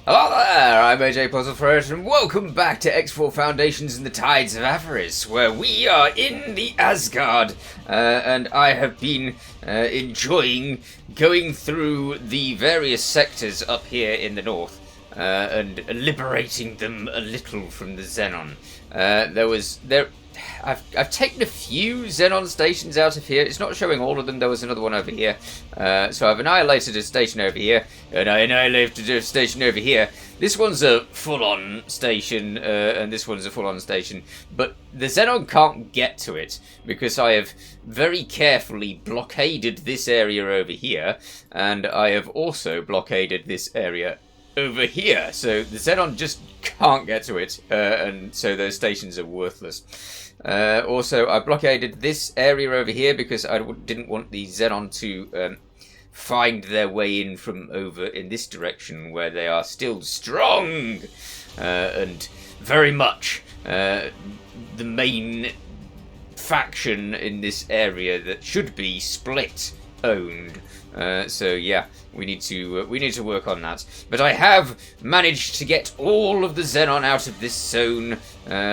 Hello there, I'm AJ PuzzleFerret, and welcome back to X4 Foundations in the Tides of Avarice, where we are in the Asgard, and I have been enjoying going through the various sectors up here in the north, and liberating them a little from the Xenon. I've taken a few Xenon stations out of here. It's not showing all of them. There was another one over here. So I've annihilated a station over here, and I annihilated a station over here. This one's a full-on station, and this one's a full-on station. But the Xenon can't get to it, because I have very carefully blockaded this area over here, and I have also blockaded this area over here. So the Xenon just can't get to it, and so those stations are worthless. Also, I blockaded this area over here because I didn't want the Xenon to find their way in from over in this direction, where they are still strong and very much the main faction in this area that should be split owned. So yeah, we need to work on that. But I have managed to get all of the Xenon out of this zone,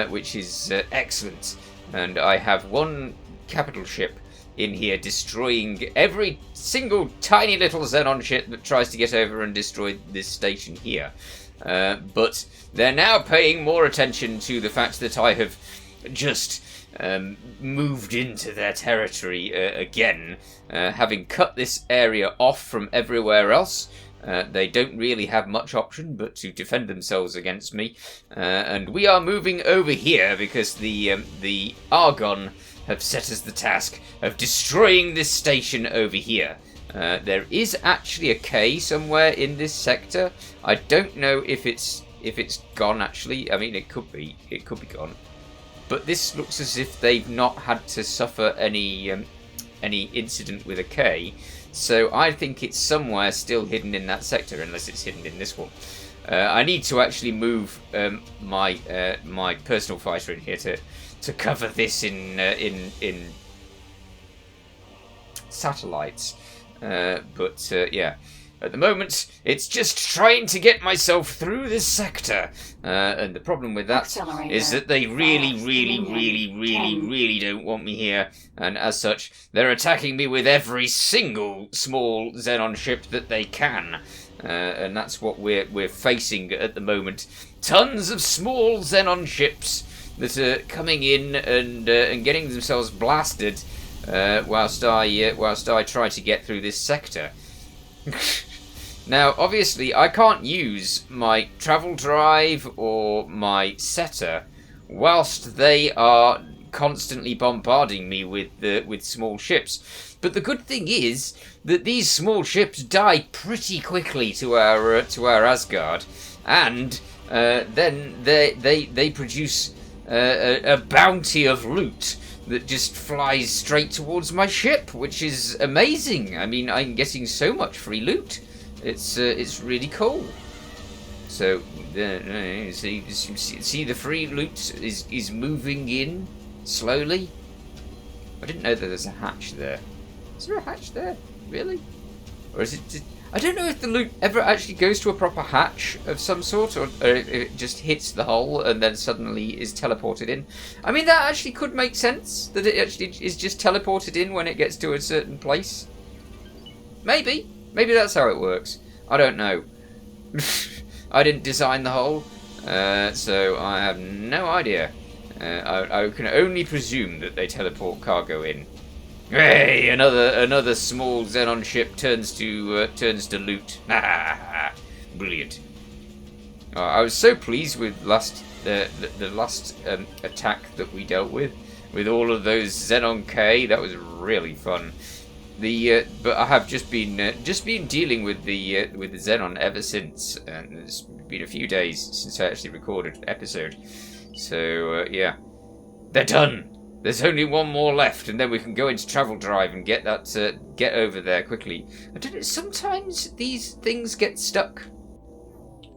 which is excellent. And I have one capital ship in here destroying every single tiny little Xenon ship that tries to get over and destroy this station here. But they're now paying more attention to the fact that I have just moved into their territory again, having cut this area off from everywhere else. They don't really have much option but to defend themselves against me, and we are moving over here because the Argon have set us the task of destroying this station over here. There is actually a K somewhere in this sector. I don't know if it's gone actually. I mean, it could be gone. But this looks as if they've not had to suffer any incident with a K, so I think it's somewhere still hidden in that sector, unless it's hidden in this one. I need to actually move my personal fighter in here to cover this in satellites. But yeah. At the moment, it's just trying to get myself through this sector. And the problem with that is that they really don't want me here. And as such, they're attacking me with every single small Xenon ship that they can. And that's what we're facing at the moment. Tons of small Xenon ships that are coming in and getting themselves blasted whilst I try to get through this sector. Now, obviously, I can't use my travel drive or my setter whilst they are constantly bombarding me with small ships. But the good thing is that these small ships die pretty quickly to our Asgard, and then they produce a bounty of loot that just flies straight towards my ship, which is amazing. I mean, I'm getting so much free loot. It's really cool. So see the free loot is moving in slowly. I didn't know that there's a hatch there. Is there a hatch there? Really? Or is it? I don't know if the loot ever actually goes to a proper hatch of some sort, or if it just hits the hull and then suddenly is teleported in. I mean, that actually could make sense, that it actually is just teleported in when it gets to a certain place. Maybe that's how it works. I don't know. I didn't design the hull, so I have no idea. I can only presume that they teleport cargo in. Hey, another small Xenon ship turns to loot. Brilliant. I was so pleased with the last attack that we dealt with all of those Xenon K. That was really fun. But I have just been dealing with the Xenon ever since, and it's been a few days since I actually recorded an episode. So yeah, they're done. There's only one more left, and then we can go into travel drive and get over there quickly. I don't know. Sometimes these things get stuck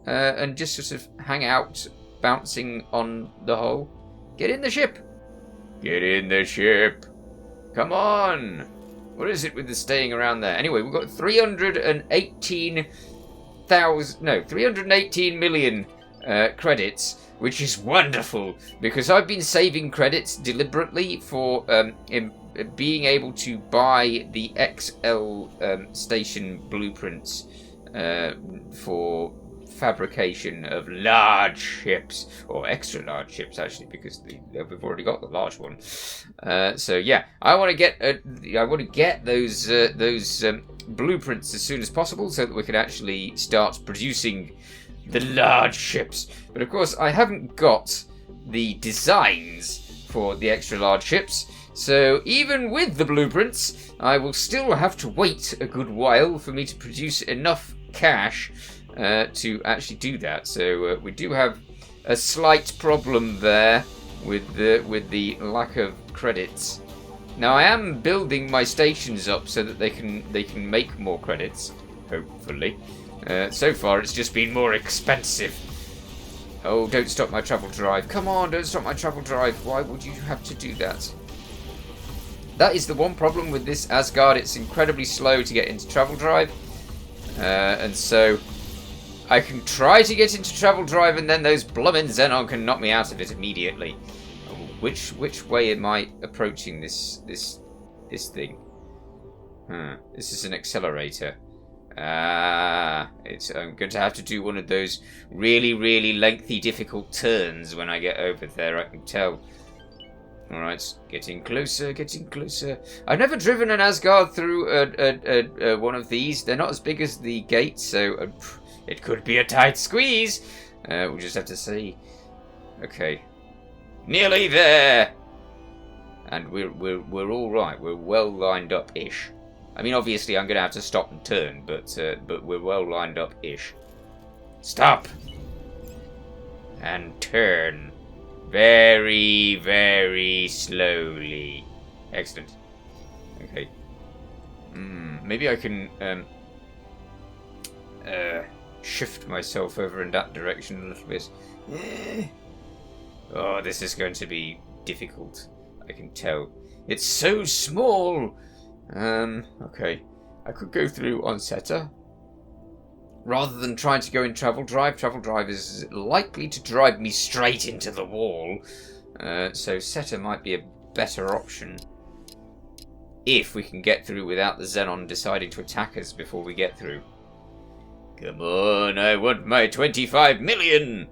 and just sort of hang out, bouncing on the hull. Get in the ship. Get in the ship. Come on. What is it with the staying around there? Anyway, we've got 318 318 million credits, which is wonderful because I've been saving credits deliberately for being able to buy the XL station blueprints for fabrication of large ships, or extra large ships actually, because we've already got the large one. So yeah, I want to get those blueprints as soon as possible so that we can actually start producing the large ships. But of course, I haven't got the designs for the extra large ships. So even with the blueprints, I will still have to wait a good while for me to produce enough cash to actually do that. So we do have a slight problem there with the lack of credits. Now I am building my stations up so that they can make more credits, hopefully. So far it's just been more expensive. Oh, don't stop my travel drive. Come on, don't stop my travel drive. Why would you have to do that? That is the one problem with this Asgard. It's incredibly slow to get into travel drive. And so I can try to get into travel drive and then those bloomin' Xenon can knock me out of it immediately. Which way am I approaching this thing? This is an accelerator. I'm going to have to do one of those really, really lengthy, difficult turns when I get over there, I can tell. Alright, getting closer, getting closer. I've never driven an Asgard through one of these. They're not as big as the gate, so it could be a tight squeeze. We'll just have to see. Okay. Nearly there! And we're all right. We're well lined up-ish. I mean, obviously, I'm going to have to stop and turn, but we're well lined up-ish. Stop! And turn. Very, very slowly. Excellent. Okay. Maybe I can shift myself over in that direction a little bit. Oh, this is going to be difficult. I can tell. It's so small. Okay. I could go through on Seta. Rather than trying to go in travel drive is likely to drive me straight into the wall. So Seta might be a better option. If we can get through without the Xenon deciding to attack us before we get through. Come on, I want my 25 million!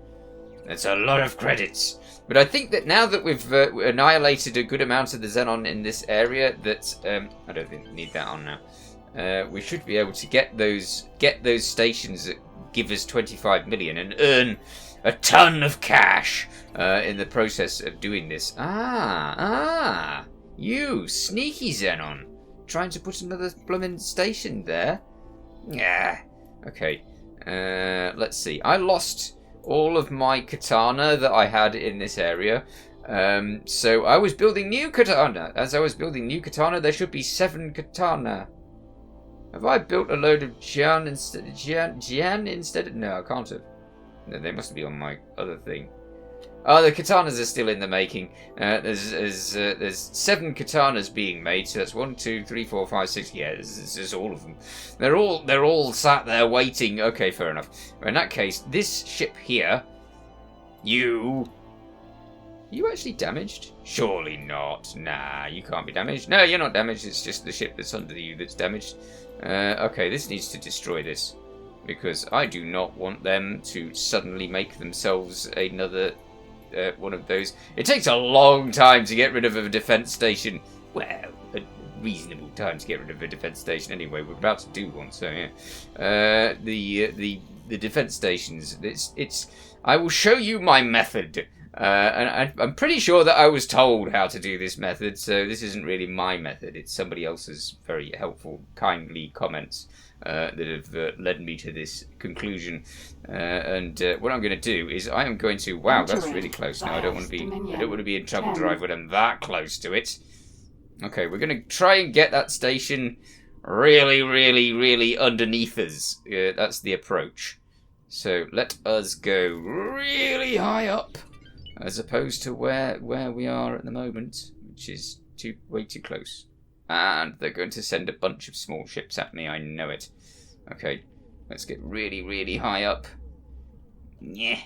That's a lot of credits. But I think that now that we've annihilated a good amount of the Xenon in this area, that I don't think we need that on now. We should be able to get those stations that give us 25 million and earn a ton of cash in the process of doing this. You sneaky Xenon, trying to put another blooming station there. Yeah. Okay. Let's see. I lost all of my katana that I had in this area. So I was building new katana. As I was building new katana, there should be 7 katana. Have I built a load of Jian instead of... No, I can't have. No, they must be on my other thing. Oh, the katanas are still in the making. There's 7 katanas being made, so that's 1, 2, 3, 4, 5, 6. Yeah, there's all of them. They're all sat there waiting. Okay, fair enough. In that case, this ship here, you actually damaged? Surely not. Nah, you can't be damaged. No, you're not damaged. It's just the ship that's under you that's damaged. Okay, this needs to destroy this, because I do not want them to suddenly make themselves another one of those. It takes a long time to get rid of a defense station. Well, a reasonable time to get rid of a defense station anyway. We're about to do one, so yeah. The defense stations. It's. I will show you my method. And I'm pretty sure that I was told how to do this method, so this isn't really my method. It's somebody else's very helpful, kindly comments that have led me to this conclusion. And what I'm going to do is I am going to... Wow, that's really close now. I don't want to be in travel drive when I'm that close to it. Okay, we're going to try and get that station really, really, really underneath us. That's the approach. So let us go really high up, as opposed to where we are at the moment, which is way too close. And they're going to send a bunch of small ships at me, I know it. Okay, Let's get really, really high up. Yeah.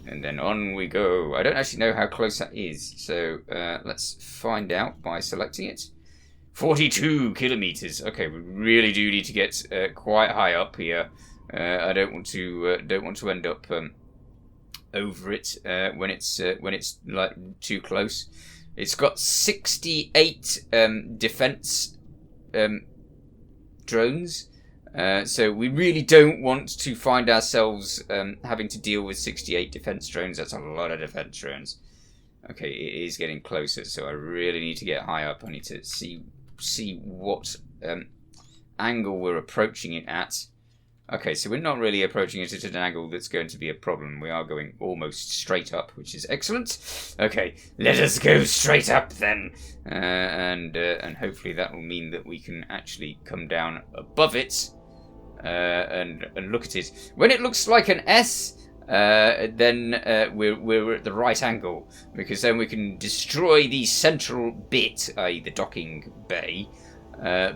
And then on we go. I don't actually know how close that is, so let's find out by selecting it. 42 kilometers. Okay, we really do need to get quite high up here. I don't want to end up over it when it's like too close. It's got 68 defense drones. So we really don't want to find ourselves having to deal with 68 defense drones. That's a lot of defense drones. Okay, it is getting closer, so I really need to get high up. I need to see what angle we're approaching it at. Okay, so we're not really approaching it at an angle that's going to be a problem. We are going almost straight up, which is excellent. Okay, let us go straight up then. And hopefully that will mean that we can actually come down above it and look at it. When it looks like an S, then we're at the right angle, because then we can destroy the central bit, i.e. the docking bay,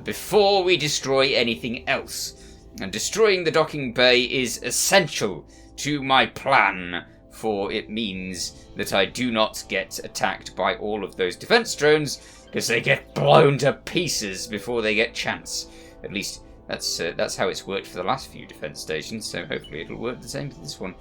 before we destroy anything else. And destroying the docking bay is essential to my plan, for it means that I do not get attacked by all of those defense drones, because they get blown to pieces before they get chance. At least that's how it's worked for the last few defense stations, so hopefully it'll work the same for this one.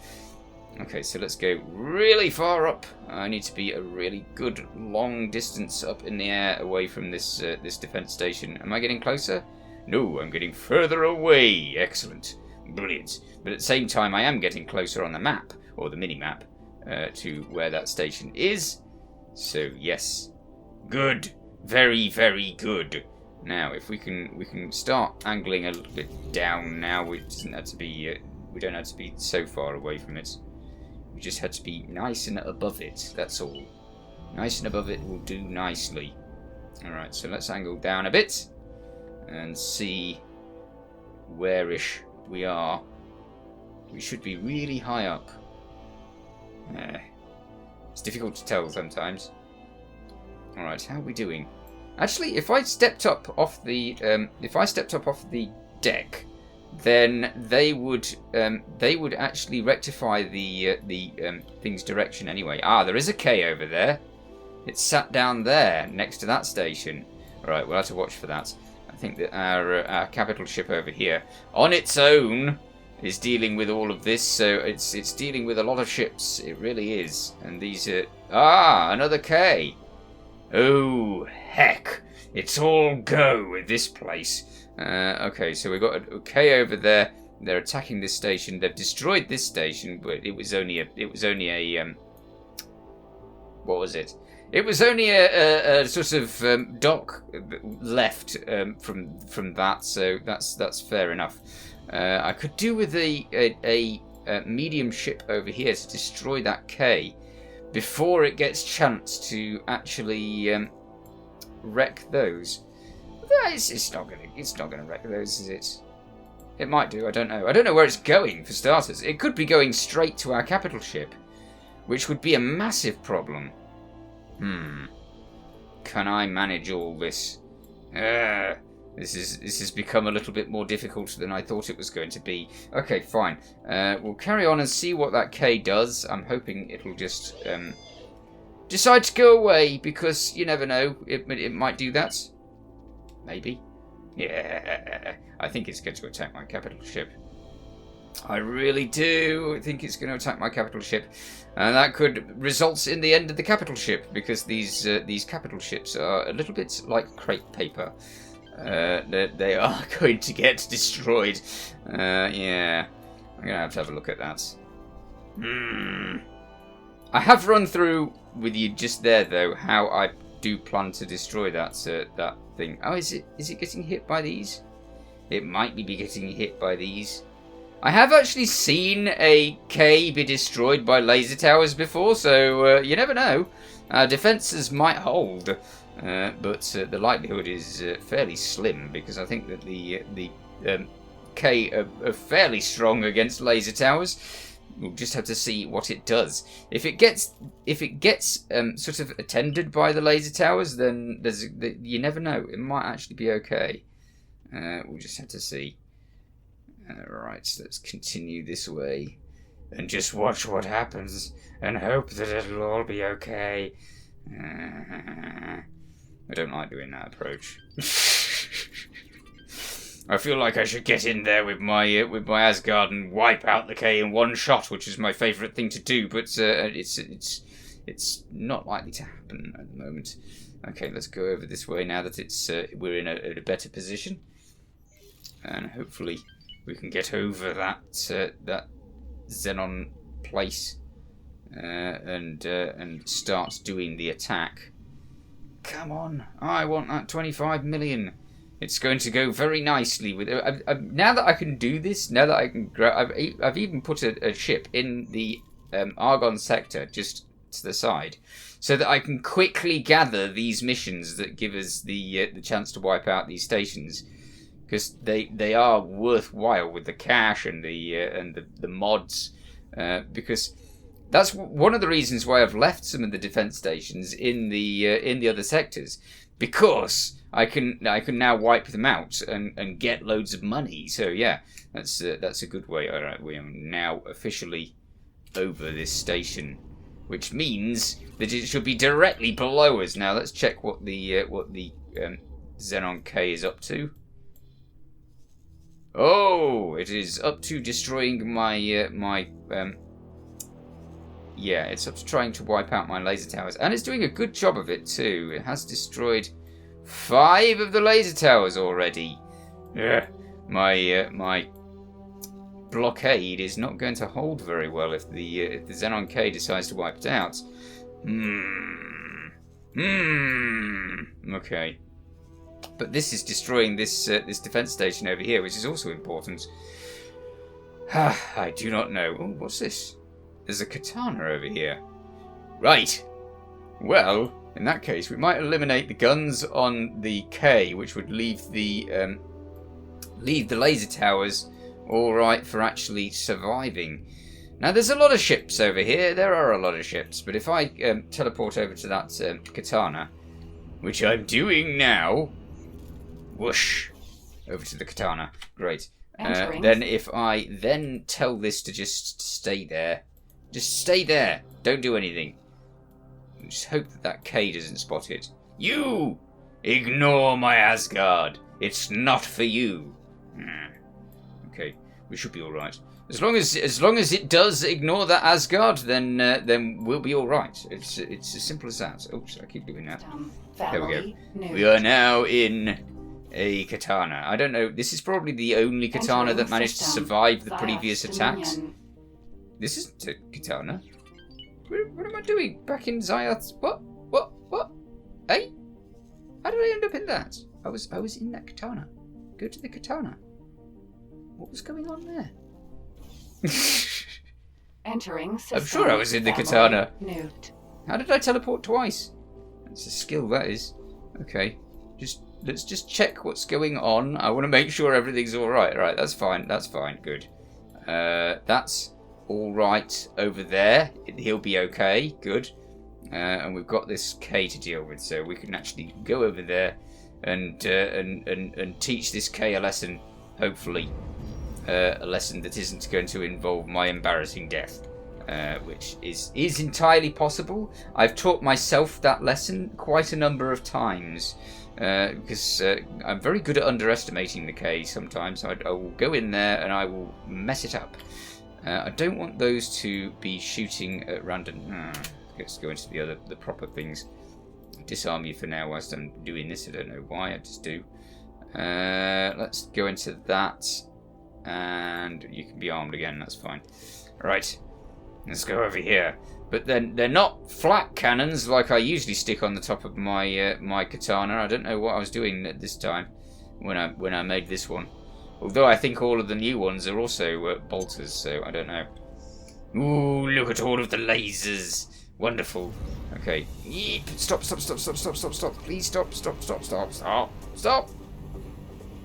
Okay, so let's go really far up. I need to be a really good long distance up in the air away from this defense station. Am I getting closer? No, I'm getting further away. Excellent. Brilliant. But at the same time, I am getting closer on the map, or the mini-map, to where that station is. So, yes. Good. Very, very good. Now, if we can start angling a little bit down now. We don't have to be so far away from it. We just had to be nice and above it. That's all. Nice and above it will do nicely. Alright, so let's angle down a bit and see where-ish we are. We should be really high up. It's difficult to tell sometimes. Alright, how are we doing? Actually, if I stepped up off the deck, then they would actually rectify the thing's direction anyway. Ah, there is a K over there. It's sat down there next to that station. Alright, we'll have to watch for that. I think that our capital ship over here, on its own, is dealing with all of this, so it's dealing with a lot of ships. It really is. And these are... Ah, another K. Oh, heck. It's all go with this place. Okay, so we've got a K over there. They're attacking this station. They've destroyed this station, but it was only a what was it? It was only a sort of dock left from that, so that's fair enough. I could do with a medium ship over here to destroy that K before it gets chance to actually wreck those. It's not gonna wreck those, is it? It might do. I don't know. I don't know where it's going for starters. It could be going straight to our capital ship, which would be a massive problem. Can I manage all this? This has become a little bit more difficult than I thought it was going to be. Okay, fine. We'll carry on and see what that K does. I'm hoping it'll just decide to go away, because you never know. It might do that. Maybe. Yeah. I think it's going to attack my capital ship. I really do think it's going to attack my capital ship. And that could result in the end of the capital ship, because these capital ships are a little bit like crepe paper. They are going to get destroyed. Yeah. I'm going to have a look at that. I have run through with you just there, though, how I do plan to destroy that thing. Oh, is it getting hit by these? It might be getting hit by these. I have actually seen a K be destroyed by laser towers before, so you never know. Defences might hold, but the likelihood is fairly slim, because I think that the K are fairly strong against laser towers. We'll just have to see what it does. If it gets sort of attended by the laser towers, then you never know. It might actually be okay. We'll just have to see. Alright, let's continue this way. And just watch what happens. And hope that it'll all be okay. I don't like doing that approach. I feel like I should get in there with my Asgard and wipe out the K in one shot, which is my favourite thing to do, but it's not likely to happen at the moment. Okay, let's go over this way now that we're in a better position, and hopefully we can get over that Xenon place and start doing the attack. Come on, I want that 25 million. It's going to go very nicely with now that I can do this. Now that I can, I've even put a ship in the Argon sector just to the side, so that I can quickly gather these missions that give us the chance to wipe out these stations, because they are worthwhile with the cash and the mods, because that's one of the reasons why I've left some of the defense stations in the other sectors, because I can now wipe them out and get loads of money. So yeah, that's a good way. All right, we are now officially over this station, which means that it should be directly below us. Now let's check what the Xenon K is up to. Oh, it is up to destroying my yeah, it's up to trying to wipe out my laser towers, and it's doing a good job of it too. It has destroyed 5 of the laser towers already. My blockade is not going to hold very well if the Xenon K decides to wipe it out. Okay. But this is destroying this defense station over here, which is also important. I do not know. Oh, what's this? There's a katana over here. Right. Well, in that case, we might eliminate the guns on the K, which would leave the laser towers all right for actually surviving. Now, there's a lot of ships over here. There are a lot of ships. But if I teleport over to that katana, which I'm doing now, whoosh, over to the katana. Great. Then if I then tell this to just stay there. Just stay there. Don't do anything. Just hope that K doesn't spot it. You! Ignore my Asgard. It's not for you. Okay, we should be all right. As long as it does ignore that Asgard, then we'll be all right. It's as simple as that. Oops, I keep doing that. There we go. We are now in a katana. I don't know. This is probably the only katana that managed to survive the previous attacks. This isn't a katana. What am I doing back in Zioth's? What? Hey? How did I end up in that? I was in that katana. Go to the katana. What was going on there? Entering system. I'm sure I was in the katana. Note. How did I teleport twice? That's a skill, that is. Okay. Let's just check what's going on. I want to make sure everything's alright. Right, that's fine. That's fine. Good. That's alright over there. He'll be okay. Good. And we've got this K to deal with, so we can actually go over there and teach this K a lesson, hopefully. A lesson that isn't going to involve my embarrassing death, which is entirely possible. I've taught myself that lesson quite a number of times, because I'm very good at underestimating the K sometimes. I will go in there and I will mess it up. I don't want those to be shooting at random. Let's go into the proper things. Disarm you for now whilst I'm doing this. I don't know why, I just do. Let's go into that. And you can be armed again, that's fine. Right, let's go over here. But then they're not flat cannons like I usually stick on the top of my my katana. I don't know what I was doing at this time when I made this one. Although I think all of the new ones are also bolters, so I don't know. Ooh, look at all of the lasers. Wonderful. Okay. Stop. Please stop.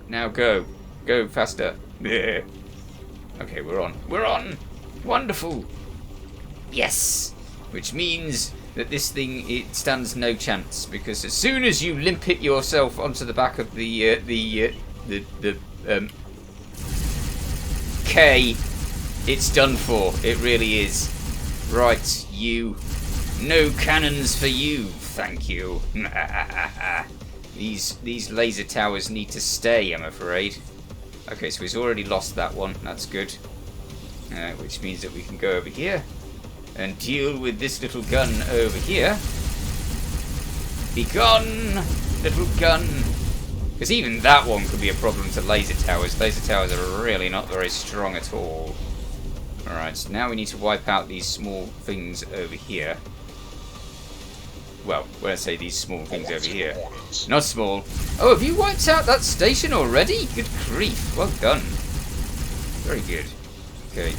Now go. Go faster. Okay, we're on. Wonderful. Yes. Which means that this thing, it stands no chance, because as soon as you limp it yourself onto the back of the K, it's done for. It really is. Right, you. No cannons for you, thank you. These laser towers need to stay, I'm afraid. Okay, so he's already lost that one. That's good. Which means that we can go over here and deal with this little gun over here. Be gone, little gun. Because even that one could be a problem to laser towers. Laser towers are really not very strong at all. Alright, so now we need to wipe out these small things over here. Well, when I say these small things over here. Not small. Oh, have you wiped out that station already? Good grief. Well done. Very good. Okay.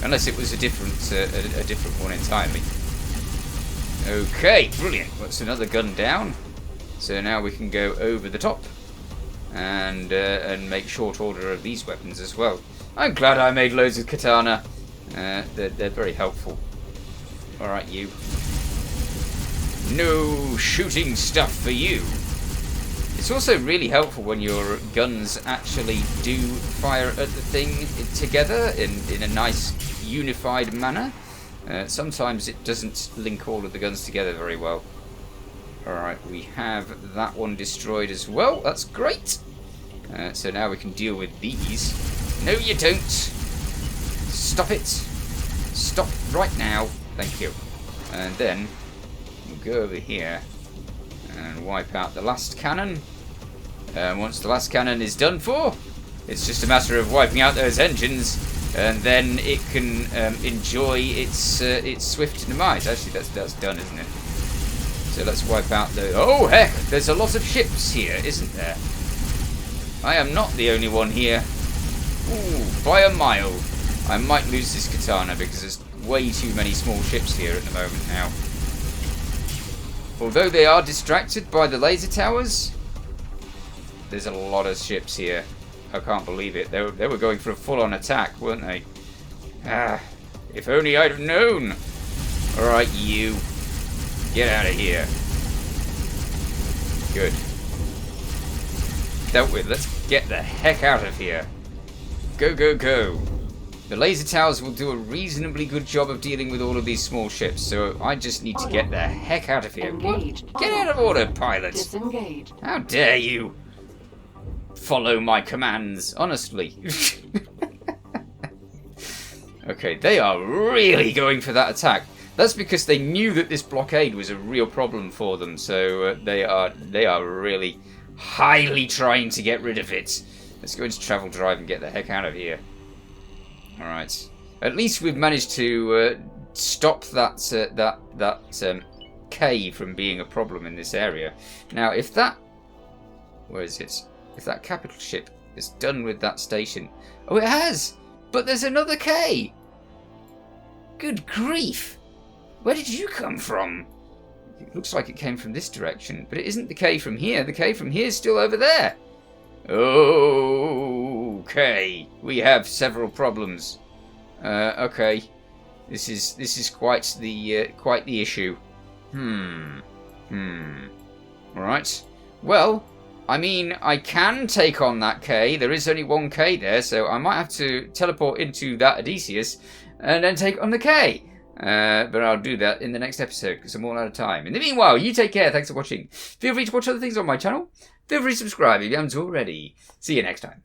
Unless it was a different one entirely. Okay, brilliant. That's another gun down. So now we can go over the top and make short order of these weapons as well. I'm glad I made loads of katana. They're very helpful. Alright, you. No shooting stuff for you. It's also really helpful when your guns actually do fire at the thing together in a nice unified manner. Sometimes it doesn't link all of the guns together very well. Alright, we have that one destroyed as well. That's great. So now we can deal with these. No, you don't. Stop it. Stop right now. Thank you. And then we'll go over here and wipe out the last cannon. Once the last cannon is done for, it's just a matter of wiping out those engines, and then it can enjoy its swift demise. Actually, that's done, isn't it? So let's wipe out the... Oh, heck! There's a lot of ships here, isn't there? I am not the only one here. Ooh, by a mile. I might lose this katana because there's way too many small ships here at the moment now. Although they are distracted by the laser towers, there's a lot of ships here. I can't believe it. They were going for a full-on attack, weren't they? Ah, if only I'd have known. Alright, you. Get out of here. Good. Dealt with. Let's get the heck out of here. Go, go, go. The laser towers will do a reasonably good job of dealing with all of these small ships, so I just need to get the heck out of here. Engaged. Get out of order, pilot. Disengage. How dare you follow my commands, honestly. Okay, they are really going for that attack. That's because they knew that this blockade was a real problem for them, so they are really highly trying to get rid of it. Let's go into travel drive and get the heck out of here. Alright. At least we've managed to stop that K from being a problem in this area. Now, if that... Where is it? If that capital ship is done with that station... Oh, it has! But there's another K! Good grief! Where did you come from? It looks like it came from this direction, but it isn't the K from here. The K from here is still over there. Okay, we have several problems. Okay, this is quite the issue. Right. Well, I mean, I can take on that K. There is only one K there, so I might have to teleport into that Odysseus and then take on the K. But I'll do that in the next episode because I'm all out of time. In the meanwhile, you take care. Thanks for watching. Feel free to watch other things on my channel. Feel free to subscribe if you haven't already. See you next time.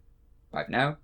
Bye for now.